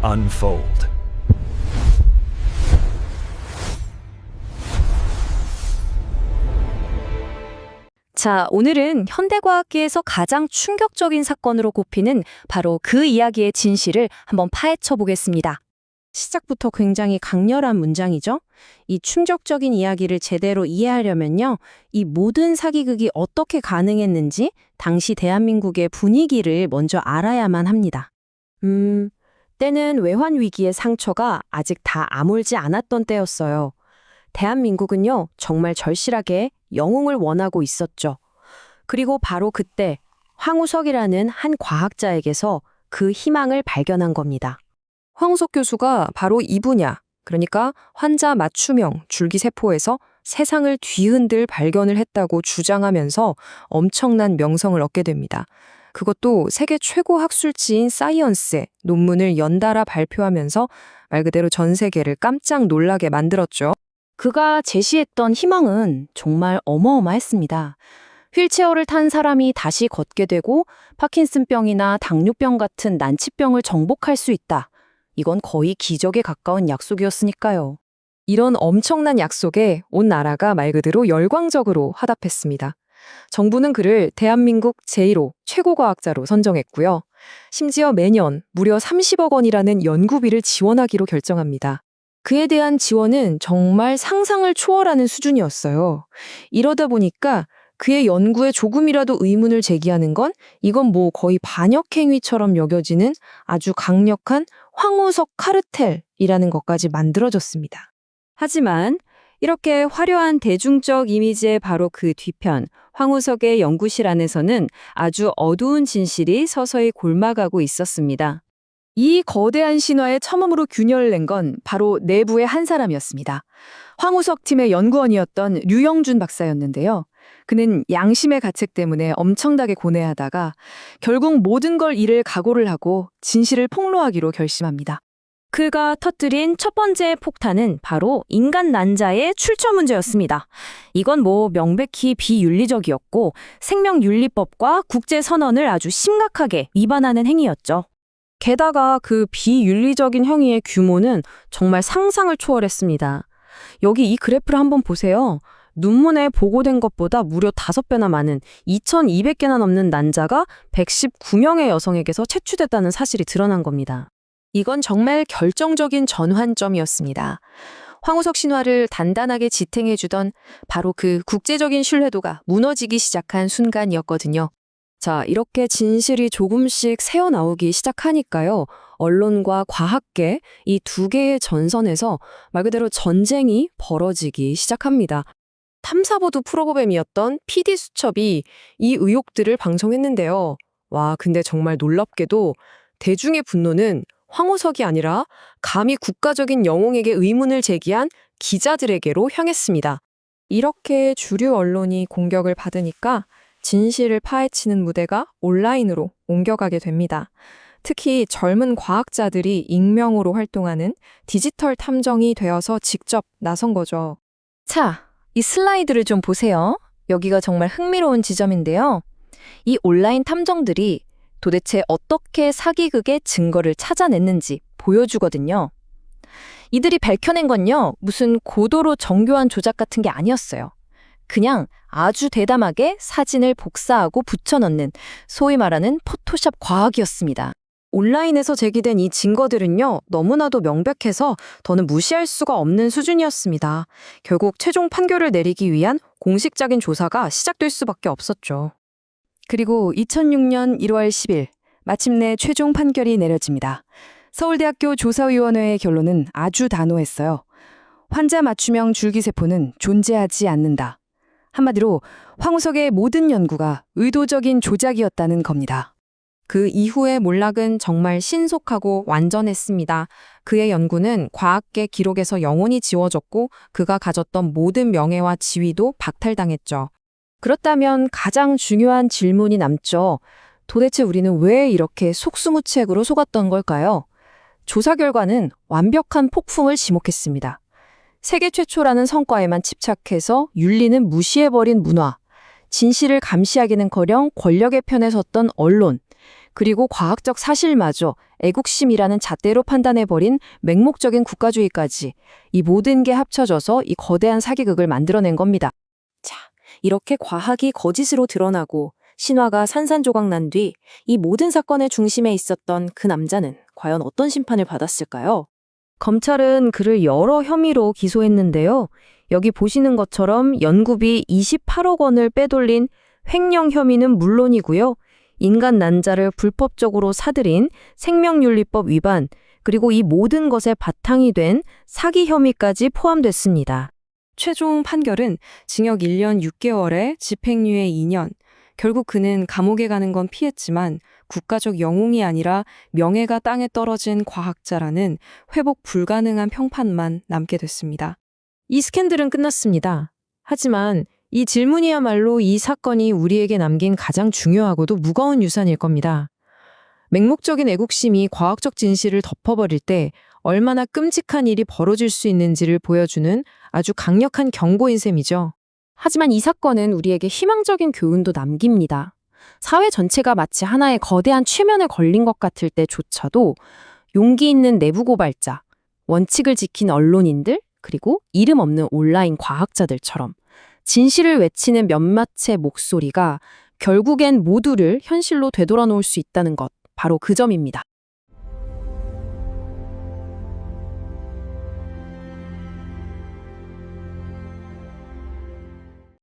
unfold. 자, 오늘은 현대과학계에서 가장 충격적인 사건으로 꼽히는 바로 그 이야기의 진실을 한번 파헤쳐 보겠습니다. 시작부터 굉장히 강렬한 문장이죠. 이 충격적인 이야기를 제대로 이해하려면요, 이 모든 사기극이 어떻게 가능했는지 당시 대한민국의 분위기를 먼저 알아야만 합니다. 때는 외환 위기의 상처가 아직 다 아물지 않았던 때였어요. 대한민국은요, 정말 절실하게 영웅을 원하고 있었죠. 그리고 바로 그때 황우석이라는 한 과학자에게서 그 희망을 발견한 겁니다. 황우석 교수가 바로 이 분야, 그러니까 환자 맞춤형 줄기세포에서 세상을 뒤흔들 발견을 했다고 주장하면서 엄청난 명성을 얻게 됩니다. 그것도 세계 최고 학술지인 사이언스에 논문을 연달아 발표하면서 말 그대로 전 세계를 깜짝 놀라게 만들었죠. 그가 제시했던 희망은 정말 어마어마했습니다. 휠체어를 탄 사람이 다시 걷게 되고 파킨슨병이나 당뇨병 같은 난치병을 정복할 수 있다. 이건 거의 기적에 가까운 약속이었으니까요. 이런 엄청난 약속에 온 나라가 말 그대로 열광적으로 화답했습니다. 정부는 그를 대한민국 제1호 최고과학자로 선정했고요. 심지어 매년 무려 30억 원이라는 연구비를 지원하기로 결정합니다. 그에 대한 지원은 정말 상상을 초월하는 수준이었어요. 이러다 보니까 그의 연구에 조금이라도 의문을 제기하는 건 이건 뭐 거의 반역행위처럼 여겨지는 아주 강력한 황우석 카르텔이라는 것까지 만들어졌습니다. 하지만 이렇게 화려한 대중적 이미지의 바로 그 뒤편, 황우석의 연구실 안에서는 아주 어두운 진실이 서서히 골마가고 있었습니다. 이 거대한 신화의 처음으로 균열을 낸 건 바로 내부의 한 사람이었습니다. 황우석 팀의 연구원이었던 류영준 박사였는데요. 그는 양심의 가책 때문에 엄청나게 고뇌하다가 결국 모든 걸 잃을 각오를 하고 진실을 폭로하기로 결심합니다. 그가 터뜨린 첫 번째 폭탄은 바로 인간 난자의 출처 문제였습니다. 이건 뭐 명백히 비윤리적이었고 생명윤리법과 국제선언을 아주 심각하게 위반하는 행위였죠. 게다가 그 비윤리적인 행위의 규모는 정말 상상을 초월했습니다. 여기 이 그래프를 한번 보세요. 논문에 보고된 것보다 무려 5배나 많은 2,200개나 넘는 난자가 119명의 여성에게서 채취됐다는 사실이 드러난 겁니다. 이건 정말 결정적인 전환점이었습니다. 황우석 신화를 단단하게 지탱해주던 바로 그 국제적인 신뢰도가 무너지기 시작한 순간이었거든요. 자, 이렇게 진실이 조금씩 새어나오기 시작하니까요. 언론과 과학계 이 두 개의 전선에서 말 그대로 전쟁이 벌어지기 시작합니다. 탐사보도 프로그램이었던 PD수첩이 이 의혹들을 방송했는데요. 와, 근데 정말 놀랍게도 대중의 분노는 황우석이 아니라 감히 국가적인 영웅에게 의문을 제기한 기자들에게로 향했습니다. 이렇게 주류 언론이 공격을 받으니까 진실을 파헤치는 무대가 온라인으로 옮겨가게 됩니다. 특히 젊은 과학자들이 익명으로 활동하는 디지털 탐정이 되어서 직접 나선 거죠. 자, 이 슬라이드를 좀 보세요. 여기가 정말 흥미로운 지점인데요. 이 온라인 탐정들이 도대체 어떻게 사기극의 증거를 찾아냈는지 보여주거든요. 이들이 밝혀낸 건요, 무슨 고도로 정교한 조작 같은 게 아니었어요. 그냥 아주 대담하게 사진을 복사하고 붙여넣는 소위 말하는 포토샵 과학이었습니다. 온라인에서 제기된 이 증거들은요, 너무나도 명백해서 더는 무시할 수가 없는 수준이었습니다. 결국 최종 판결을 내리기 위한 공식적인 조사가 시작될 수밖에 없었죠. 그리고 2006년 1월 10일 마침내 최종 판결이 내려집니다. 서울대학교 조사위원회의 결론은 아주 단호했어요. 환자 맞춤형 줄기세포는 존재하지 않는다. 한마디로 황우석의 모든 연구가 의도적인 조작이었다는 겁니다. 그 이후의 몰락은 정말 신속하고 완전했습니다. 그의 연구는 과학계 기록에서 영원히 지워졌고 그가 가졌던 모든 명예와 지위도 박탈당했죠. 그렇다면 가장 중요한 질문이 남죠. 도대체 우리는 왜 이렇게 속수무책으로 속았던 걸까요? 조사 결과는 완벽한 폭풍을 지목했습니다. 세계 최초라는 성과에만 집착해서 윤리는 무시해버린 문화, 진실을 감시하기는커녕 권력의 편에 섰던 언론, 그리고 과학적 사실마저 애국심이라는 잣대로 판단해버린 맹목적인 국가주의까지 이 모든 게 합쳐져서 이 거대한 사기극을 만들어낸 겁니다. 자, 이렇게 과학이 거짓으로 드러나고 신화가 산산조각 뒤 이 모든 사건의 중심에 있었던 그 남자는 과연 어떤 심판을 받았을까요? 검찰은 그를 여러 혐의로 기소했는데요. 여기 보시는 것처럼 연구비 28억 원을 빼돌린 횡령 혐의는 물론이고요. 인간 난자를 불법적으로 사들인 생명윤리법 위반, 그리고 이 모든 것의 바탕이 된 사기 혐의까지 포함됐습니다. 최종 판결은 징역 1년 6개월에 집행유예 2년. 결국 그는 감옥에 가는 건 피했지만 국가적 영웅이 아니라 명예가 땅에 떨어진 과학자라는 회복 불가능한 평판만 남게 됐습니다. 이 스캔들은 끝났습니다. 하지만 이 질문이야말로 이 사건이 우리에게 남긴 가장 중요하고도 무거운 유산일 겁니다. 맹목적인 애국심이 과학적 진실을 덮어버릴 때 얼마나 끔찍한 일이 벌어질 수 있는지를 보여주는 아주 강력한 경고인 셈이죠. 하지만 이 사건은 우리에게 희망적인 교훈도 남깁니다. 사회 전체가 마치 하나의 거대한 최면에 걸린 것 같을 때조차도 용기 있는 내부 고발자, 원칙을 지킨 언론인들, 그리고 이름 없는 온라인 과학자들처럼 진실을 외치는 몇몇의 목소리가 결국엔 모두를 현실로 되돌아놓을 수 있다는 것, 바로 그 점입니다.